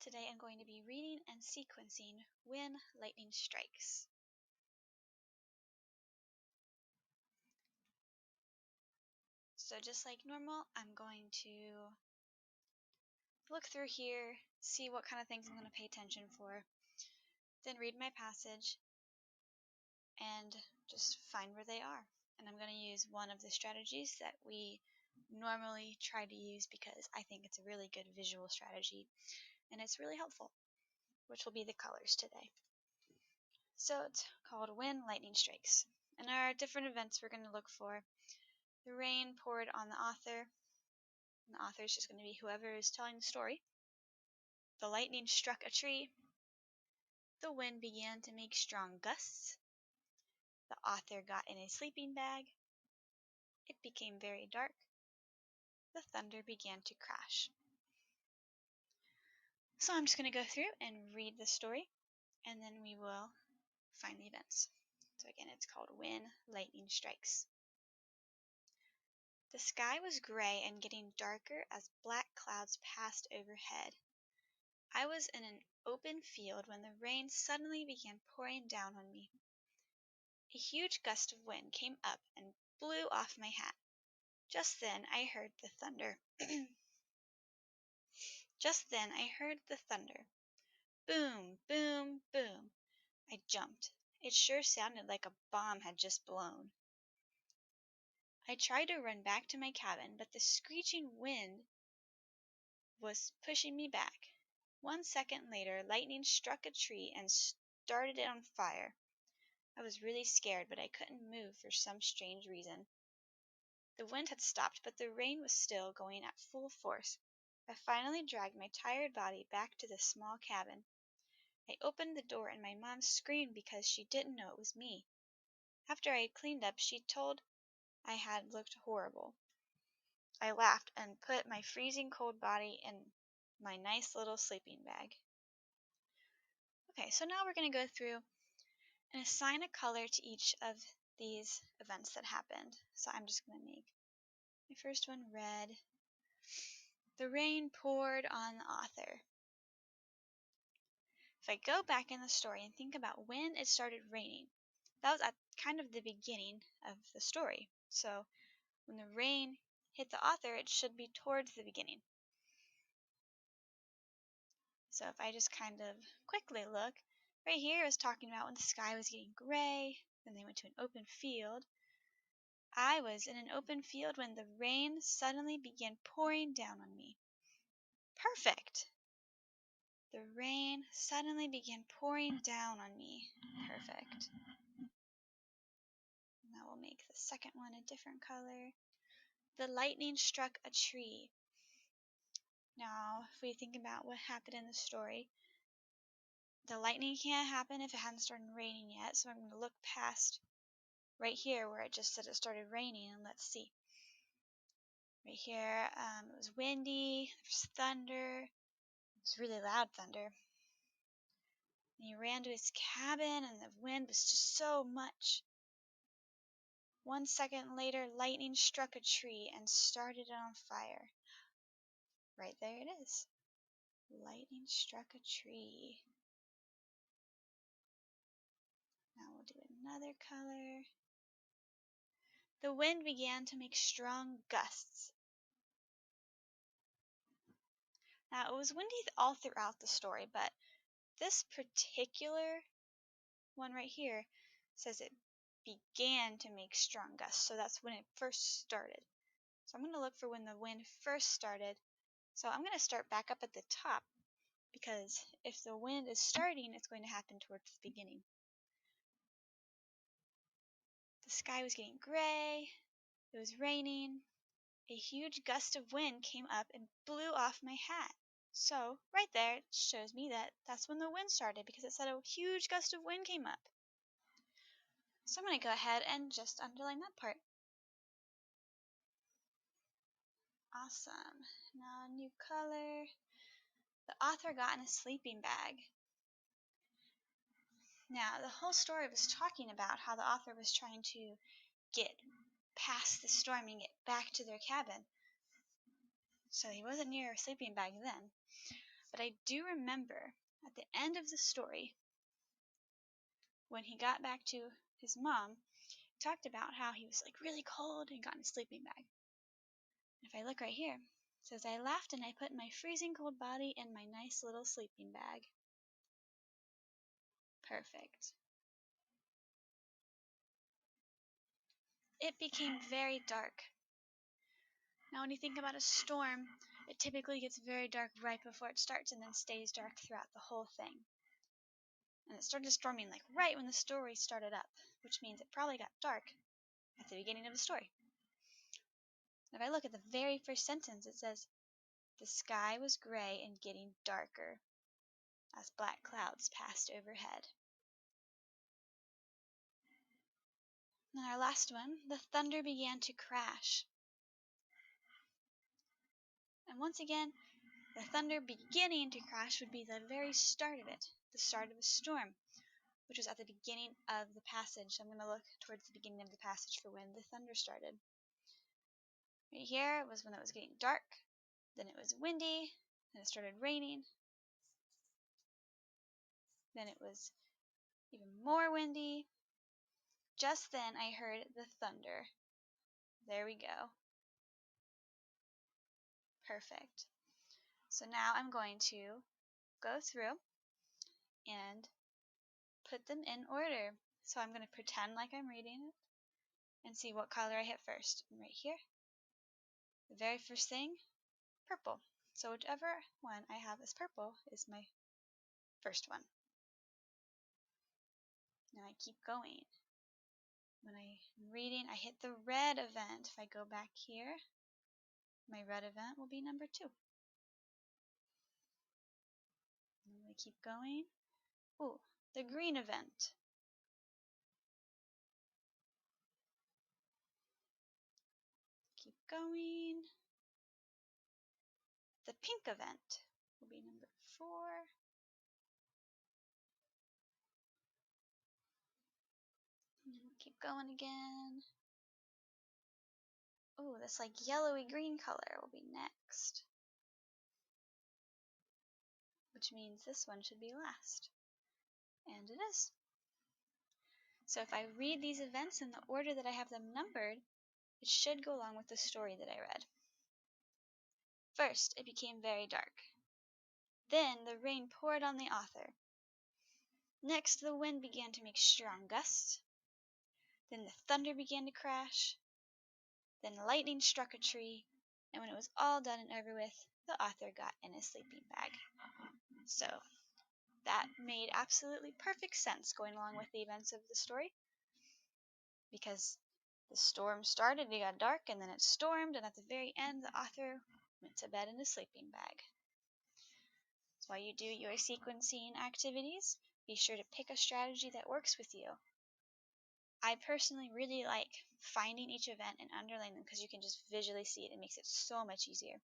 Today I'm going to be reading and sequencing When Lightning Strikes. So just like normal, I'm going to look through here, see what kind of things I'm going to pay attention for, then read my passage, and just find where they are. And I'm going to use one of the strategies that we normally try to use because I think it's a really good visual strategy and it's really helpful, which will be the colors today. So it's called When Lightning Strikes. And our different events we're going to look for. The rain poured on the author. And the author is just going to be whoever is telling the story. The lightning struck a tree. The wind began to make strong gusts. The author got in a sleeping bag. It became very dark. The thunder began to crash. So I'm just going to go through and read the story, and then we will find the events. So again, it's called When Lightning Strikes. The sky was gray and getting darker as black clouds passed overhead. I was in an open field when the rain suddenly began pouring down on me. A huge gust of wind came up and blew off my hat. Just then I heard the thunder. Just then I heard the thunder. Boom, boom, boom. I jumped. It sure sounded like a bomb had just blown. I tried to run back to my cabin, but the screeching wind was pushing me back. 1 second later, lightning struck a tree and started it on fire. I was really scared, but I couldn't move for some strange reason. The wind had stopped, but the rain was still going at full force. I finally dragged my tired body back to the small cabin. I opened the door and my mom screamed because she didn't know it was me. After I had cleaned up, she told I had looked horrible. I laughed and put my freezing cold body in my nice little sleeping bag. Okay, so now we're going to go through and assign a color to each of these events that happened. So I'm just going to make my first one red. The rain poured on the author. If I go back in the story and think about when it started raining, that was at kind of the beginning of the story. So when the rain hit the author, it should be towards the beginning. So if I just kind of quickly look, right here is talking about when the sky was getting gray, then they went to an open field. I was in an open field when the rain suddenly began pouring down on me. Perfect! The rain suddenly began pouring down on me. Perfect. Now we'll make the second one a different color. The lightning struck a tree. Now, if we think about what happened in the story, the lightning can't happen if it hadn't started raining yet, so I'm going to look past right here where it just said it started raining, and let's see. Right here, it was windy, there was thunder, it was really loud thunder. And he ran to his cabin, and the wind was just so much. 1 second later, lightning struck a tree and started it on fire. Right there it is. Lightning struck a tree. Now we'll do another color. The wind began to make strong gusts. Now, it was windy all throughout the story, but this particular one right here says it began to make strong gusts, so that's when it first started. So I'm going to look for when the wind first started. So I'm going to start back up at the top, because if the wind is starting, it's going to happen towards the beginning. The sky was getting gray, it was raining, a huge gust of wind came up and blew off my hat. So right there it shows me that that's when the wind started, because it said a huge gust of wind came up. So I'm going to go ahead and just underline that part. Awesome. Now a new color. The author got in a sleeping bag. Now the whole story was talking about how the author was trying to get past the storm and get back to their cabin. So he wasn't near a sleeping bag then. But I do remember at the end of the story, when he got back to his mom, he talked about how he was like really cold and got in a sleeping bag. If I look right here, it says, I laughed and I put my freezing cold body in my nice little sleeping bag. Perfect. It became very dark. Now when you think about a storm, it typically gets very dark right before it starts and then stays dark throughout the whole thing. And it started storming like right when the story started up, which means it probably got dark at the beginning of the story. If I look at the very first sentence, it says, the sky was gray and getting darker as black clouds passed overhead. And our last one, the thunder began to crash. And once again, the thunder beginning to crash would be the very start of it, the start of a storm, which was at the beginning of the passage. I'm going to look towards the beginning of the passage for when the thunder started. Right here was when it was getting dark, then it was windy, then it started raining, then it was even more windy. Just then I heard the thunder. There we go. Perfect. So now I'm going to go through and put them in order. So I'm going to pretend like I'm reading it and see what color I hit first. And right here, the very first thing, purple. So whichever one I have as purple is my first one. Now I keep going. When I'm reading, I hit the red event. If I go back here, my red event will be number 2. I'm going to keep going. Ooh, the green event. Keep going. The pink event will be number 4. Keep going again. Oh, this like yellowy green color will be next, which means this one should be last. And it is. So if I read these events in the order that I have them numbered, it should go along with the story that I read. First, it became very dark. Then the rain poured on the author. Next, the wind began to make strong gusts. Then the thunder began to crash. Then lightning struck a tree. And when it was all done and over with, the author got in his sleeping bag. So that made absolutely perfect sense going along with the events of the story, because the storm started, it got dark, and then it stormed, and at the very end, the author went to bed in his sleeping bag. So while you do your sequencing activities, be sure to pick a strategy that works with you. I personally really like finding each event and underlining them because you can just visually see it. It makes it so much easier.